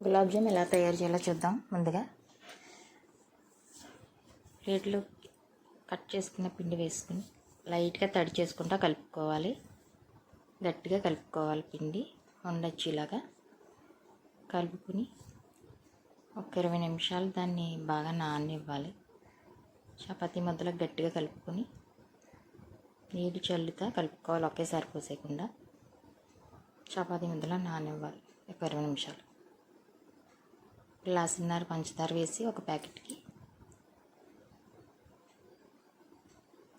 గులాబ్ జామ్ ఎలా తయారు చేయాలో చూద్దాం. ముందుగా ప్లేట్లో కట్ చేసుకున్న పిండి వేసుకుని లైట్గా తడి చేసుకుంటా కలుపుకోవాలి. గట్టిగా కలుపుకోవాలి. పిండి ఉండొచ్చేలాగా కలుపుకుని ఒక 20 నిమిషాలు దాన్ని బాగా నాననివ్వాలి. చపాతీ ముద్దలో గట్టిగా కలుపుకొని నీళ్ళు చల్లుతా కలుపుకోవాలి. ఒకేసారి పోసేయకుండా చపాతీ ముద్దలో నాననివ్వాలి ఒక 20 నిమిషాలు. గ్లాసున్నర పంచదార వేసి ఒక ప్యాకెట్కి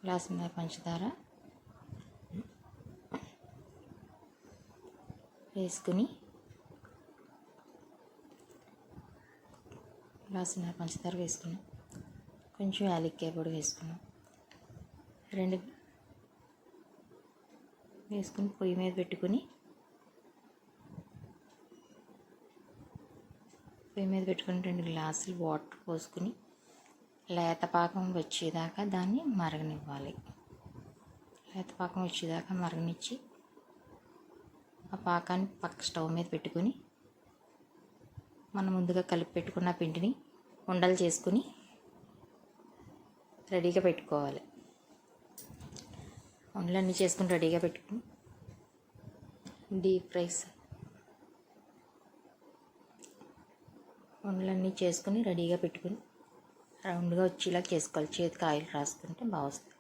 గ్లాసున్నర పంచదార వేసుకుని గ్లాసున్నర పంచదార వేసుకున్నాం. కొంచెం యాలక్కాయ పొడి వేసుకున్నాం. 2 వేసుకుని పొయ్యి మీద పెట్టుకుని పొయ్యి మీద పెట్టుకుని 2 గ్లాసులు వాటర్ పోసుకుని లేత పాకం వచ్చేదాకా దాన్ని మరగనివ్వాలి. లేత పాకం వచ్చేదాకా మరగనిచ్చి ఆ పాకాన్ని పక్క స్టవ్ మీద పెట్టుకుని మనం ముందుగా కలిపి పెట్టుకున్న పిండిని ఉండలు చేసుకుని రెడీగా పెట్టుకోవాలి. ఉండలన్నీ చేసుకుని రెడీగా పెట్టుకుని డీప్ ఫ్రైస్ ఉండలన్నీ చేసుకుని రెడీగా పెట్టుకుని రౌండ్గా వచ్చేలా చేసుకోవాలి. చేతికి ఆయిల్ రాసుకుంటే బాగా వస్తుంది.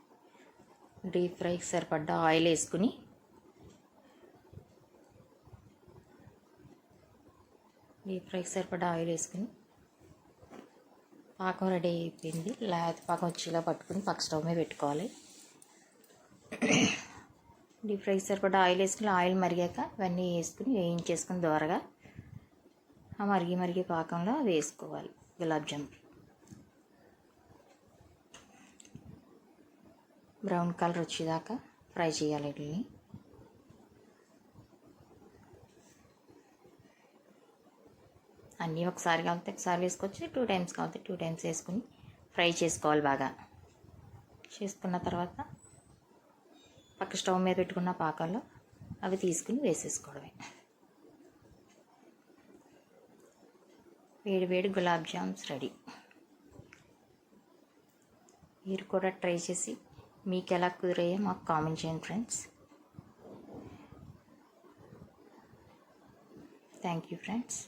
డీప్ ఫ్రైకి సరిపడ్డ ఆయిల్ వేసుకుని పాకం రెడీ అయిపోయింది. లేత పాకం వచ్చేలా పట్టుకుని పక్క స్టవ్ మీద పెట్టుకోవాలి. డీప్ ఫ్రైకి సరిపడ్డ ఆయిల్ వేసుకుని ఆయిల్ మరిగాక ఇవన్నీ వేసుకుని వేయించేసుకుని దోరగా ఆ మరిగి పాకంలో వేసుకోవాలి. గులాబ్ జామ్ బ్రౌన్ కలర్ వచ్చేదాకా ఫ్రై చేయాలి. వీటిని అన్నీ ఒకసారి కాలితే ఒకసారి వేసుకోవచ్చు. 2 టైమ్స్ కాలితే 2 టైమ్స్ వేసుకుని ఫ్రై చేసుకోవాలి. బాగా చేసుకున్న తర్వాత పక్క స్టవ్ మీద పెట్టుకున్న పాకాల్లో అవి తీసుకుని వేసేసుకోవడమే. వేడి గులాబ్ జామ్స్ రెడీ. మీరు కూడా ట్రై చేసి మీకు ఎలా కుదిరాయో మాకు కామెంట్ చేయండి ఫ్రెండ్స్. Thank you friends.